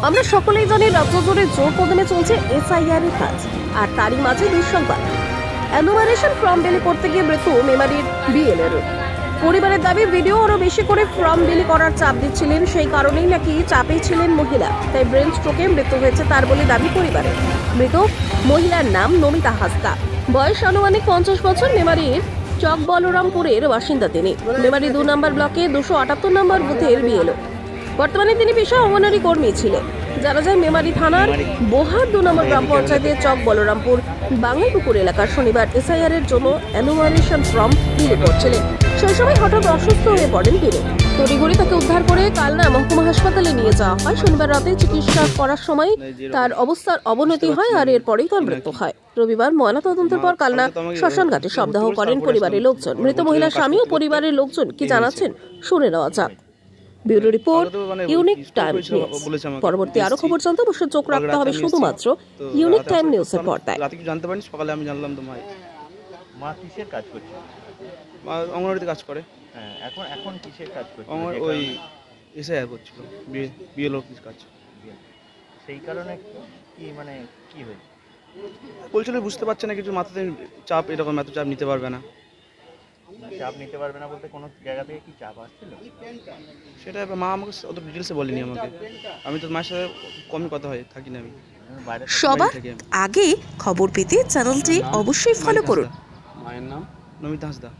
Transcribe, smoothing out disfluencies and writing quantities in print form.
আমরা সকলেই জানি রাজ্য জুড়ে জোর কদমে চলছে এসআইআর এর কাজ, আর তারই মাঝে দুঃসংবাদ। এনুমারেশন ফর্ম বিলি করতে গিয়ে মৃত্যু মেমারির বিএলএর। পরিবারের দাবি ভিডিও আরো বেশি করে ফর্ম বিলি করার চাপ দিচ্ছিলেন, সেই কারণেই নাকি চাপে ছিলেন মহিলা, তাই ব্রেন স্ট্রোকে মৃত্যু হয়েছে তার বলে দাবি পরিবারের। মৃত মহিলার নাম নমিতা হাসদা, বয়স আনুমানিক 50 বছর, মেমারির চক বলরামপুরের বাসিন্দা তিনি। মেমারি 2 নম্বর ব্লকে 278 নম্বর বুথের বিএলও। বর্তমানে তিনি পেশা অঙ্গনারী কর্মী ছিলেন। জানা যায় মেমারি থানার বোহার 2 নম্বর গ্রাম পঞ্চায়েতের চক বলরামপুর বাঙাইপুকুর এলাকার শনিবার এসআইআর এর জন্য এনুমারেশন ফর্ম বিলি করছিলেন। সেই সময় হঠাৎ অসুস্থ হয়ে পড়েন তিনি। তড়িঘড়ি তাকে উদ্ধার করে কালনা মহকুমা হাসপাতালে নিয়ে যাওয়া হয়। শনিবার রাতে চিকিৎসা করার সময় তার অবস্থার অবনতি হয়, আর এরপরেই তার মৃত্যু হয়। রবিবার ময়নাতদন্তের পর কালনা শ্মশানঘাটে শবদাহ করেন পরিবারের লোকজন। মৃত মহিলার স্বামী ও পরিবারের লোকজন কি জানাচ্ছেন শুনে নেওয়া যাক। Bureau report, unique time news. পরবর্তী আরো খবর জানতে অবশ্যই চোখ রাখতে হবে শুধুমাত্র ইউনিক টাইম নিউজের পর্দায়। রাতে কি জানতে পারিনি, সকালে আমি জানলাম। তো মা কিসের কাজ করছে? মা অঙ্গনওয়াড়িতে কাজ করে। হ্যাঁ, এখন কিসের কাজ করছে? আমার ওই এসআইআর করছিল, বিএলও কাজ। সেই কারণে কি মানে কি হয়েছে? বলছিল বুঝতে পারছে না কিছু, মাথাতে চাপ, এরকম এত চাপ নিতে পারবে না। চাপ নিতে পারবে না বলতে কোনো জায়গা থেকে কি চাপ আসছিল? সেটা মা আমাকে অত ডিটেলসে বলেনি আমাকে। আমি তো মায়ের সাথে কমই কথা হয়, থাকি না আমি। সবার আগে খবর পেতে চ্যানেলটি অবশ্যই ফলো করুন। মায়ের নাম নমিতা হাসদা।